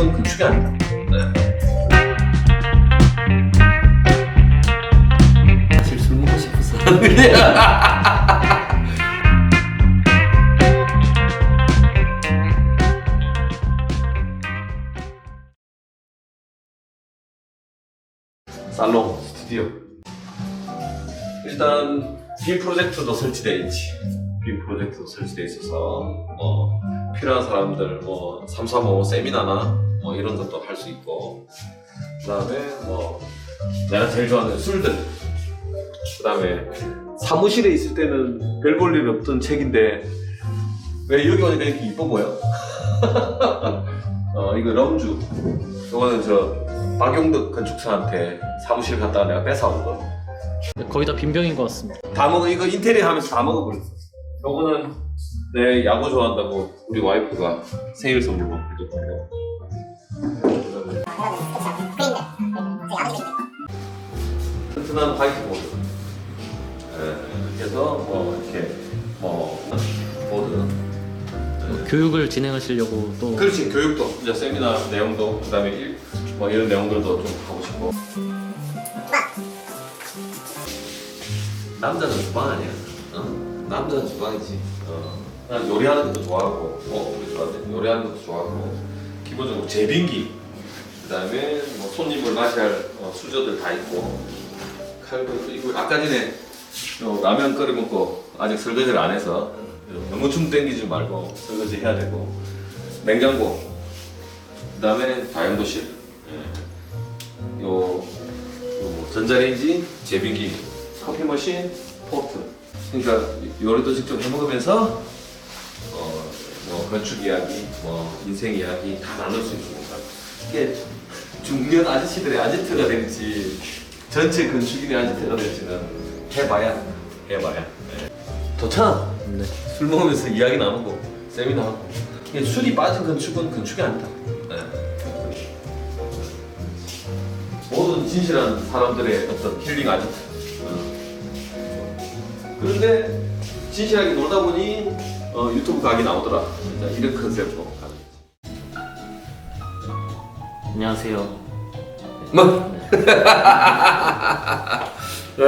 건축은 건축이 아니다. 사실 술 먹고 싶어서. 살롱 스튜디오. 일단 빔 프로젝터도 설치되어 있지. 빔 프로젝터도 설치되어 있어서 필요한 사람들 335 세미나나 이런 것도 할 수 있고, 그 다음에 내가 제일 좋아하는 술들, 그 다음에 사무실에 있을 때는 별 볼 일 없던 책인데 왜 여기 오니까 이렇게 이뻐 보여? 이거 럼주. 이거는 박용덕 건축사한테 사무실 갔다가 내가 뺏어온 거. 거의 다 빈병인 것 같습니다. 다 먹어. 이거 인테리어 하면서 다 먹어버렸어. 요거는 내 야구 좋아한다고 우리 와이프가 생일 선물로 해줬다고. 튼튼한 화이트보드. 그래서 이렇게 보드. 교육을 진행하시려고 또. 그렇지. 교육도 이제 세미나 내용도, 그다음에 이런 내용들도 좀 하고 싶고. 남자는 주방 아니야? 남자는 주방이지. 난 요리하는 것도 좋아하고, 우리 좋아하는데 요리하는 것도 좋아하고, 기본적으로 제빙기, 그다음에 손님을 맞이할 수저들 다 있고, 칼도 이거 아까 전에 라면 끓여 먹고 아직 설거지를 안 해서 너무 줌 땡기지 말고 설거지 해야 되고, 냉장고, 그다음에 다용도실, 전자레인지, 제빙기, 커피 머신, 포트. 그러니까 요리도 직접 해 먹으면서 건축 이야기, 인생 이야기 다 나눌 수 있으니까 이게 중년 아저씨들의 아지트가 될지 전체 건축인의 아지트가 될지는 해봐야. 좋잖아. 네. 술 먹으면서 이야기 나누고 세미나 하고. 이게 술이 빠진 건축은 건축이 아니다. 모든 진실한 사람들의 어떤 힐링 아지트. 그런데 진실하게 놀다 보니 유튜브 각이 나오더라. 이런 컨셉으로 가는 거지. 안녕하세요. 뭐? 네.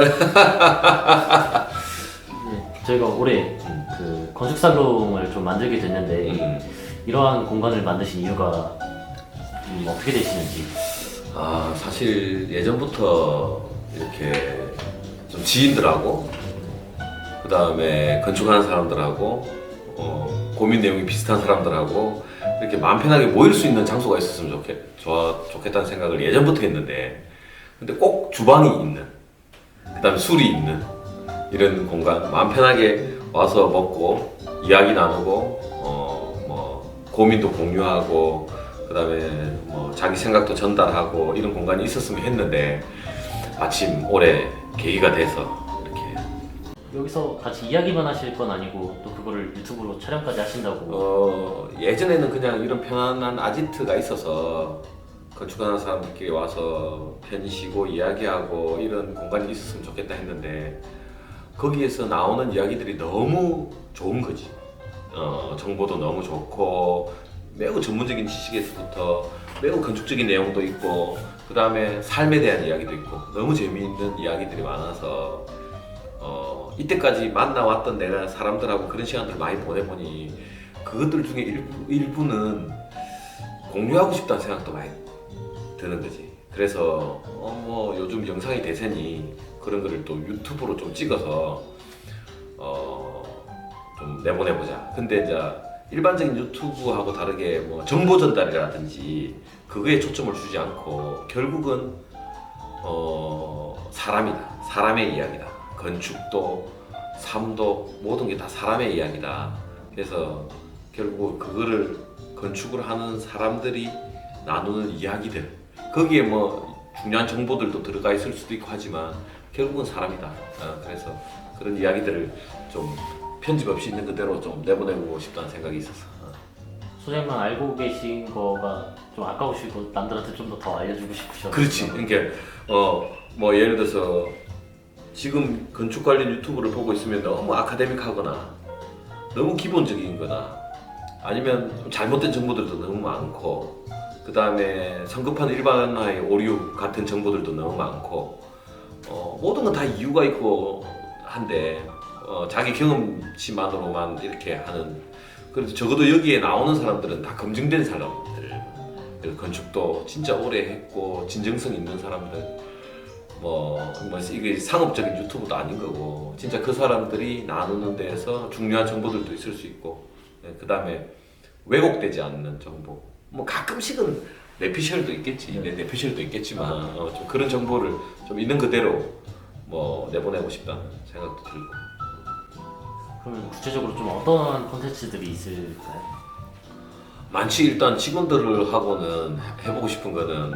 저희가 올해 그 건축 살롱을 좀 만들게 됐는데 이러한 공간을 만드신 이유가 어떻게 되시는지. 사실 예전부터 이렇게 좀 지인들하고, 그 다음에 건축하는 사람들하고, 고민 내용이 비슷한 사람들하고 이렇게 마음 편하게 모일 수 있는 장소가 있었으면 좋겠다는 생각을 예전부터 했는데, 근데 꼭 주방이 있는, 그 다음에 술이 있는 이런 공간, 마음 편하게 와서 먹고 이야기 나누고 고민도 공유하고, 그 다음에 자기 생각도 전달하고 이런 공간이 있었으면 했는데, 마침 올해 계기가 돼서 이렇게. 여기서 같이 이야기만 하실 건 아니고 또 그거를 유튜브로 촬영까지 하신다고. 예전에는 그냥 이런 편안한 아지트가 있어서 건축하는 사람들끼리 와서 편히 쉬고 이야기하고 이런 공간이 있었으면 좋겠다 했는데, 거기에서 나오는 이야기들이 너무 좋은 거지. 정보도 너무 좋고, 매우 전문적인 지식에서부터 매우 건축적인 내용도 있고, 그 다음에 삶에 대한 이야기도 있고, 너무 재미있는 이야기들이 많아서 이때까지 만나왔던 내가 사람들하고 그런 시간들을 많이 보내보니 그것들 중에 일부는 공유하고 싶다는 생각도 많이 드는 거지. 그래서 요즘 영상이 대세니 그런 거를 또 유튜브로 좀 찍어서 좀 내보내보자. 근데 이제 일반적인 유튜브하고 다르게 정보 전달이라든지 그거에 초점을 주지 않고, 결국은 사람이다. 사람의 이야기다. 건축도 삶도 모든 게 다 사람의 이야기다. 그래서 결국 그거를 건축을 하는 사람들이 나누는 이야기들, 거기에 중요한 정보들도 들어가 있을 수도 있고 하지만 결국은 사람이다. 그래서 그런 이야기들을 좀 편집 없이 있는 그대로 좀 내보내고 싶다는 생각이 있어서. 소장님만 알고 계신 거가 좀 아까우시고 남들한테 좀 더 알려주고 싶으셔서. 그렇지. 그러니까 예를 들어서 지금 건축 관련 유튜브를 보고 있으면 너무 아카데믹하거나 너무 기본적인 거나, 아니면 잘못된 정보들도 너무 많고, 그 다음에 성급한 일반화의 오류 같은 정보들도 너무 많고 모든 건 다 이유가 있고 한데 자기 경험치만으로만 이렇게 하는, 그래도 적어도 여기에 나오는 사람들은 다 검증된 사람들, 그래서 건축도 진짜 오래 했고 진정성 있는 사람들, 뭐 이게 상업적인 유튜브도 아닌 거고 진짜 그 사람들이 나누는 데에서 중요한 정보들도 있을 수 있고, 그 다음에 왜곡되지 않는 정보, 뭐 가끔씩은 내피셜도 있겠지, 내피셜도 있겠지만 좀 그런 정보를 좀 있는 그대로 뭐 내보내고 싶다는 생각도 들고. 그러면 구체적으로 좀 어떤 콘텐츠들이 있을까요? 많지. 일단 직원들을 하고는 해보고 싶은 거는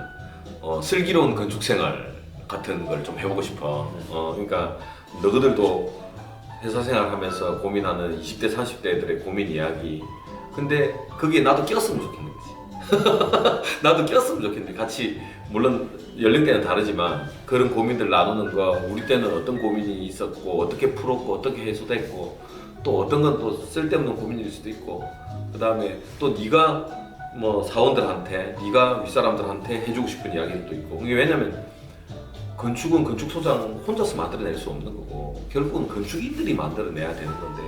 슬기로운 건축 생활 같은 걸 좀 해보고 싶어. 그러니까 너희들도 회사 생활하면서 고민하는 20대 30대들의 고민 이야기, 근데 그게 나도 꼈으면 좋겠는 거지. 나도 꼈으면 좋겠는데 같이, 물론 연령대는 다르지만 그런 고민들 나누는 거, 우리 때는 어떤 고민이 있었고 어떻게 풀었고 어떻게 해소됐고 또 어떤 건 또 쓸데없는 고민일 수도 있고, 그 다음에 또 네가 뭐 사원들한테, 네가 윗사람들한테 해주고 싶은 이야기도 있고. 이게 왜냐면 건축은 건축소장 혼자서 만들어낼 수 없는 거고 결국은 건축인들이 만들어내야 되는 건데,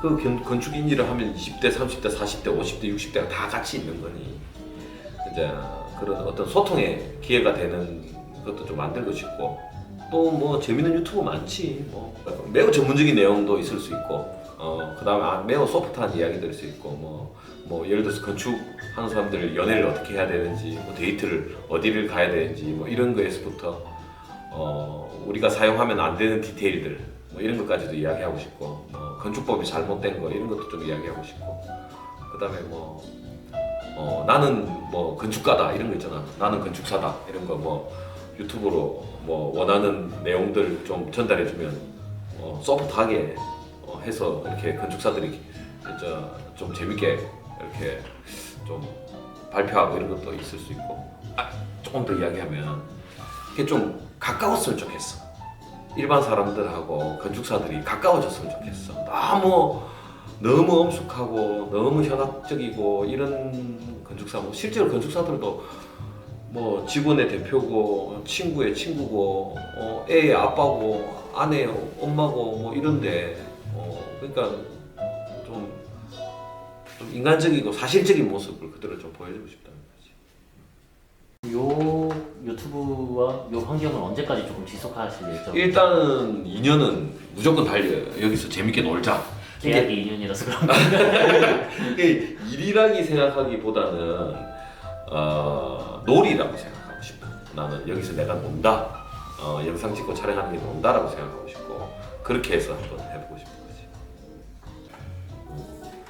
그 건축인 일을 하면 20대, 30대, 40대, 50대, 60대가 다 같이 있는 거니 이제 그런 어떤 소통의 기회가 되는 것도 좀 만들고 싶고, 또 뭐 재밌는 유튜브 많지. 뭐 매우 전문적인 내용도 있을 수 있고, 그 다음에 매우 소프트한 이야기도 있을 수 있고, 뭐 예를 들어서 건축하는 사람들 연애를 어떻게 해야 되는지, 뭐 데이트를 어디를 가야 되는지, 뭐 이런 거에서부터 우리가 사용하면 안 되는 디테일들, 뭐 이런 것까지도 이야기하고 싶고, 건축법이 잘못된 거 이런 것도 좀 이야기하고 싶고, 그 다음에 나는 뭐 건축가다 이런 거 있잖아. 나는 건축사다 이런 거 뭐 유튜브로 뭐 원하는 내용들 좀 전달해주면 소프트하게 해서 이렇게 건축사들이 좀 재밌게 이렇게 좀 발표하고 이런 것도 있을 수 있고. 조금 더 이야기하면 이게 좀 가까웠으면 좋겠어. 일반 사람들하고 건축사들이 가까워졌으면 좋겠어. 너무 엄숙하고 너무 현학적이고 이런 건축사, 뭐 실제로 건축사들도 뭐 직원의 대표고 친구의 친구고 애의 아빠고 아내의 엄마고 뭐 이런데 그러니까 좀 인간적이고 사실적인 모습을 그대로 좀 보여주고 싶다는 거지. 요 유튜브와 요 환경은 언제까지 조금 지속하실 예정? 일단은 2년은 무조건 달려요. 여기서 재밌게 놀자. 계약이 2년이라서 그런 건가요? 이게 일이라고 생각하기보다는 놀이라고 생각하고 싶어. 나는 여기서 내가 논다, 영상 찍고 촬영하는 게 논다라고 생각하고 싶고, 그렇게 해서 한번 해보고 싶은 거지.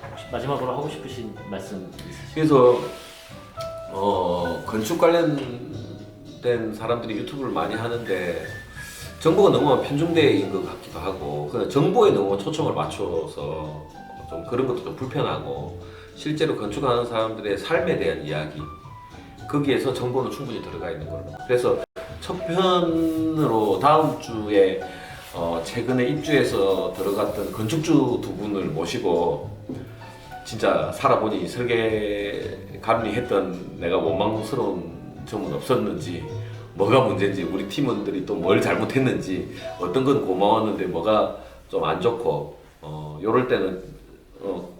혹시 마지막으로 하고 싶으신 말씀 있으실까요? 그래서 건축 관련된 사람들이 유튜브를 많이 하는데 정보가 너무 편중되어 것 같기도 하고, 그냥 정보에 너무 초점을 맞춰서 좀 그런 것도 좀 불편하고, 실제로 건축하는 사람들의 삶에 대한 이야기, 거기에서 정보는 충분히 들어가 있는 걸로. 그래서 첫 편으로 다음 주에 최근에 입주해서 들어갔던 건축주 두 분을 모시고, 진짜 살아보니 설계가분이 했던 내가 원망스러운 점은 없었는지, 뭐가 문제인지, 우리 팀원들이 또 뭘 잘못했는지, 어떤 건 고마웠는데 뭐가 좀 안 좋고, 요럴 때는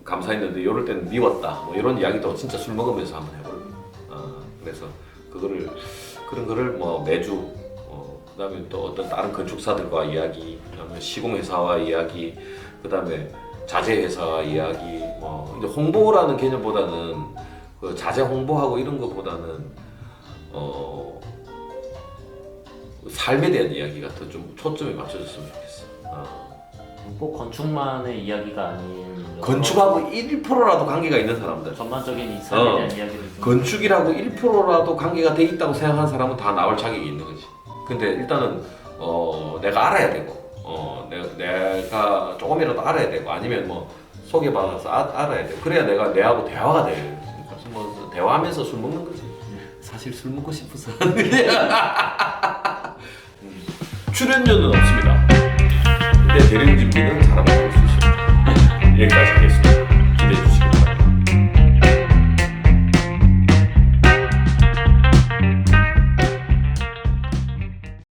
감사했는데 요럴 때는 미웠다, 뭐 이런 이야기도 진짜 술 먹으면서 한번 해보려고. 그래서 그런 거를 뭐 매주, 그다음에 또 어떤 다른 건축사들과 이야기, 그다음에 시공회사와 이야기, 그다음에 자재회사와 이야기, 근데 홍보라는 개념보다는 그 자재 홍보하고 이런 거보다는 삶에 대한 이야기가 더 좀 초점이 맞춰졌으면 좋겠어. 꼭 건축만의 이야기가 아닌 건축하고 1%라도 관계가 있는 사람들, 전반적인 이 삶에 대한 이야기를 좀 건축이라고 1%라도 관계가 돼 있다고 생각하는 사람은 다 나올 자격이 있는 거지. 근데 일단은 내가 알아야 되고, 내가 조금이라도 알아야 되고, 아니면 뭐 소개받아서 알아야 되고, 그래야 내가 내하고 대화가 돼. 그래서 뭐 대화하면서 술 먹는 거지. 사실 술 먹고 싶어서 하는 거야. 출연료는 없습니다.